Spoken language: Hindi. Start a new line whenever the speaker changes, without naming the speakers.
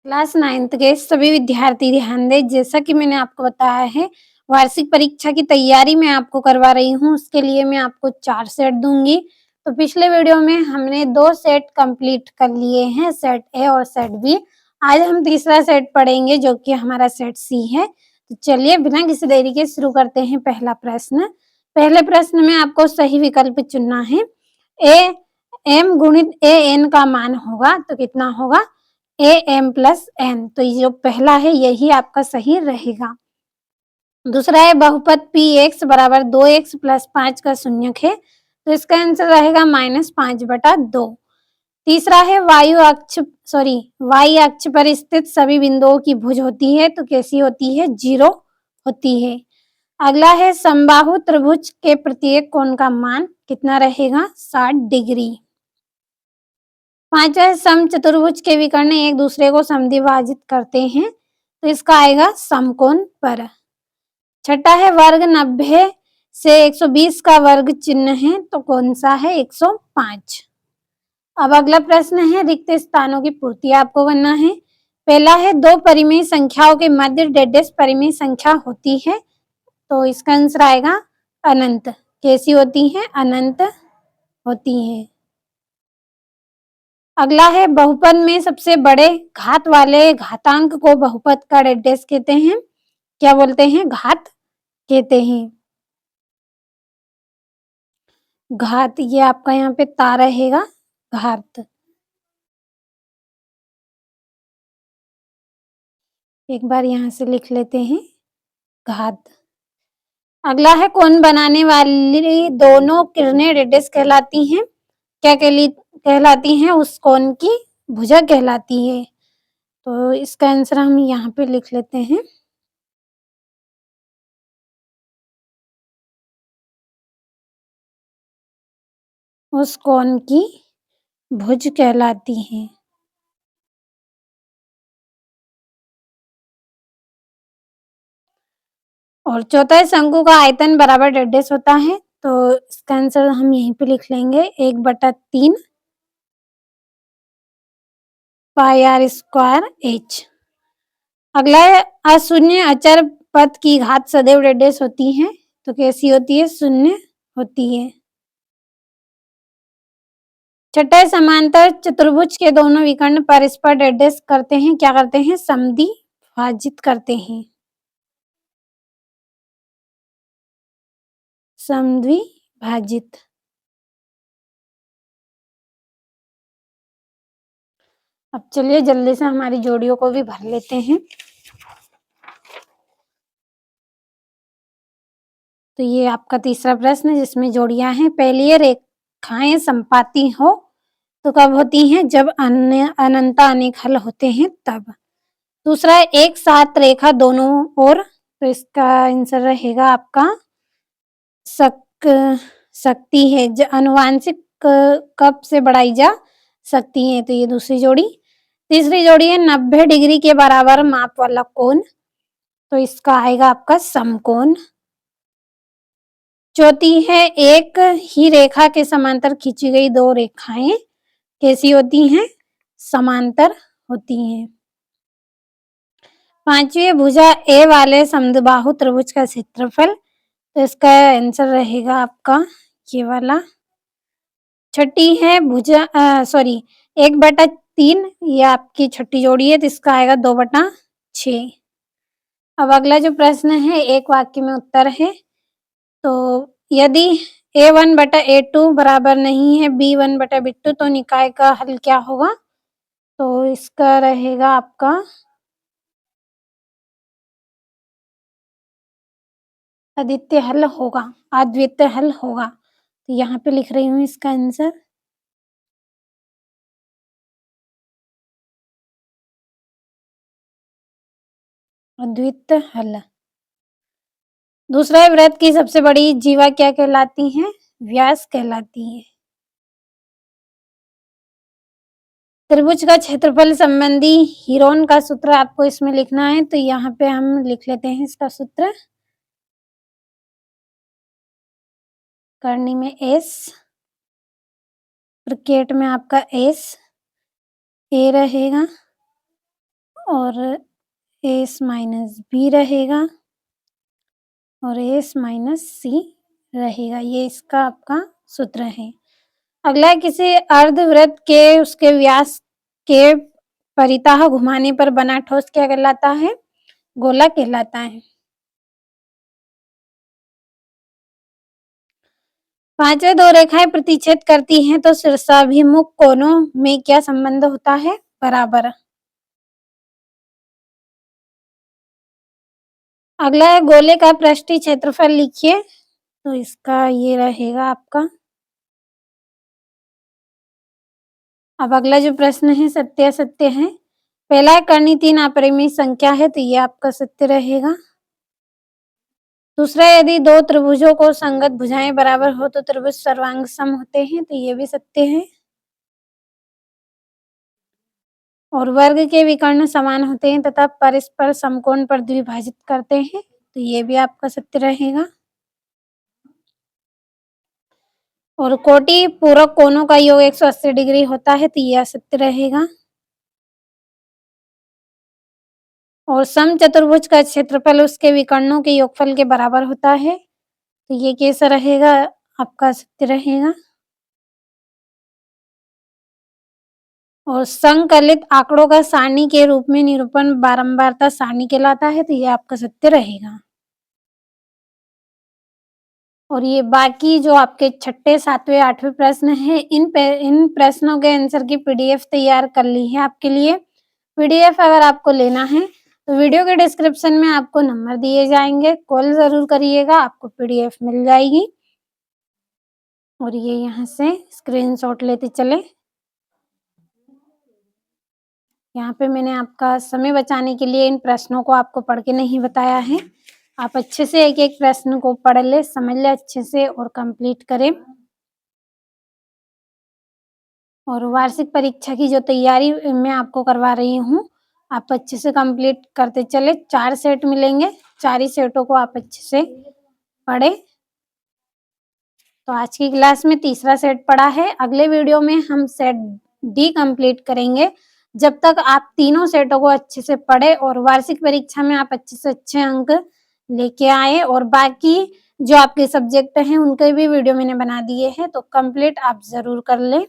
क्लास 9th के सभी विद्यार्थी ध्यान दें। जैसा कि मैंने आपको बताया है, वार्षिक परीक्षा की तैयारी मैं आपको करवा रही हूँ, उसके लिए मैं आपको 4 सेट दूँगी। तो पिछले वीडियो में हमने 2 सेट कंप्लीट कर लिए हैं, सेट ए और सेट बी। आज हम तीसरा सेट पढ़ेंगे जो कि हमारा सेट सी है। तो चलिए बिना किसी देरी के शुरू करते हैं पहला प्रश्न। पहले प्रश्न में आपको सही विकल्प चुनना है। ए एम गुणित ए एन का मान होगा तो कितना होगा? A m plus n. तो ये जो पहला है यही आपका सही रहेगा। दूसरा है बहुपद पी एक्स बराबर 2x प्लस 5 का शून्यक है, तो इसका आंसर रहेगा -5/2। तीसरा है वाई अक्ष पर स्थित सभी बिंदुओं की भुज होती है तो कैसी होती है? 0 होती है। अगला है समबाहु त्रिभुज के प्रत्येक कोण का मान कितना रहेगा? 60 डिग्री। पांचवा समचतुर्भुज के विकर्ण एक दूसरे को समद्विभाजित करते हैं तो इसका आएगा समकोण पर। छठा है वर्ग 90 से 120 का वर्ग चिन्ह है तो कौन सा है? 105। अब अगला प्रश्न है रिक्त स्थानों की पूर्ति आपको करना है। पहला है दो परिमेय संख्याओं के मध्य डेडेस परिमेय संख्या होती है तो इसका आंसर आएगा अनंत। कैसी होती है? अनंत होती है। अगला है बहुपद में सबसे बड़े घात वाले घातांक को बहुपद का डेडेस कहते हैं। क्या बोलते हैं? घात कहते हैं। घात ये आपका यहाँ पे ता रहेगा, घात। एक बार यहाँ से लिख लेते हैं, घात। अगला है कोण बनाने वाली दोनों किरणें डेडेस कहलाती हैं। क्या कहलाती हैं? उस कोण की भुजा कहलाती है। तो इसका आंसर हम यहाँ पे लिख लेते हैं। उस कोण की भुज कहलाती है। और चौथा है शंकु का आयतन बराबर डेडेस होता है तो इसका आंसर हम यहीं पे लिख लेंगे 1/3 पाई आर स्क्वायर एच। अगला है अशून्य अचर पद की घात सदैव डेडेस होती है तो कैसी होती है? शून्य होती है। छठा है समांतर चतुर्भुज के दोनों विकर्ण परस्पर डेडेस करते हैं। क्या करते हैं? समद्विभाजित करते हैं। समद्विभाजित। अब चलिए जल्दी से हमारी जोड़ियों को भी भर लेते हैं। तो ये आपका तीसरा प्रश्न जिसमें जोड़ियां हैं। पहली है रेखाएं संपाती हो तो कब होती हैं? जब अनंत अनेक हल होते हैं तब। दूसरा है एक साथ रेखा दोनों ओर, तो इसका आंसर रहेगा आपका सकती है। अनुवांशिक कब से बढ़ाई जा सकती है तो ये दूसरी जोड़ी। तीसरी जोड़ी है 90 डिग्री के बराबर माप वाला कोण, तो इसका आएगा आपका समकोण। चौथी है एक ही रेखा के समांतर खींची गई दो रेखाएं कैसी होती हैं? समांतर होती हैं। पांचवी भुजा ए वाले समद्विबाहु त्रिभुज का क्षेत्रफल, तो इसका आंसर रहेगा आपका ये वाला। छठी है भुजा 1/3, ये आपकी छठी जोड़ी है तो इसका आएगा 2/6। अब अगला जो प्रश्न है एक वाक्य में उत्तर है। तो यदि A1/A2 बराबर नहीं है B1/B2 तो निकाय का हल क्या होगा? तो इसका रहेगा आपका अद्वितीय हल होगा, अद्वितीय हल होगा। तो यहाँ पे लिख रही हूँ इसका आंसर। अद्वितीय हल। दूसरा है वृत्त की सबसे बड़ी जीवा क्या कहलाती है? व्यास कहलाती है। त्रिभुज का क्षेत्रफल संबंधी हीरोन का सूत्र आपको इसमें लिखना है तो यहाँ पे हम लिख लेते हैं इसका सूत्र। करनी में एस, ब्रैकेट में आपका एस ए रहेगा और एस माइनस बी रहेगा और एस माइनस सी रहेगा। ये इसका आपका सूत्र है। अगला किसी अर्धवृत्त के उसके व्यास के परितः घुमाने पर बना ठोस क्या कहलाता है? गोला कहलाता है। 5वें दो रेखाएं प्रतिच्छेद करती हैं तो शीर्षाभिमुख कोणों में क्या संबंध होता है? बराबर। अगला है गोले का पृष्ठीय क्षेत्रफल लिखिए। तो इसका ये रहेगा आपका। अब अगला जो प्रश्न है सत्य असत्य है। पहला है कर्णी 3 अपरिमेय संख्या है तो ये आपका सत्य रहेगा। दूसरा, यदि दो त्रिभुजों को संगत भुजाएं बराबर हो तो त्रिभुज सर्वांग सम होते हैं तो ये भी सत्य है। और वर्ग के विकर्ण समान होते हैं तथा परस्पर समकोण पर द्विभाजित करते हैं तो ये भी आपका सत्य रहेगा। और कोटि पूरक कोणों का योग 180 डिग्री होता है तो ये असत्य रहेगा। और समचतुर्भुज का क्षेत्रफल उसके विकर्णों के योगफल के बराबर होता है तो ये कैसा रहेगा? आपका सत्य रहेगा। और संकलित आंकड़ों का सारणी के रूप में निरूपण बारंबारता सारणी कहलाता है तो ये आपका सत्य रहेगा। और ये बाकी जो आपके छठे, सातवें, आठवें प्रश्न है इन प्रश्नों के आंसर की पीडीएफ तैयार कर ली है आपके लिए। पीडीएफ अगर आपको लेना है तो वीडियो के डिस्क्रिप्शन में आपको नंबर दिए जाएंगे, कॉल जरूर करिएगा, आपको पीडीएफ मिल जाएगी। और ये यहाँ से स्क्रीनशॉट लेते चले। यहाँ पे मैंने आपका समय बचाने के लिए इन प्रश्नों को आपको पढ़ के नहीं बताया है। आप अच्छे से एक एक प्रश्न को पढ़ ले, समझ ले अच्छे से और कंप्लीट करें। और वार्षिक परीक्षा की जो तैयारी मैं आपको करवा रही हूँ, आप अच्छे से कंप्लीट करते चले। 4 सेट मिलेंगे, 4 ही सेटों को आप अच्छे से पढ़े। तो आज की क्लास में तीसरा सेट पढ़ा है। अगले वीडियो में हम सेट डी कंप्लीट करेंगे। जब तक आप तीनों सेटों को अच्छे से पढ़े और वार्षिक परीक्षा में आप अच्छे से अच्छे अंक लेके आए। और बाकी जो आपके सब्जेक्ट हैं उनके भी वीडियो मैंने बना दिए हैं तो कंप्लीट आप जरूर कर लें।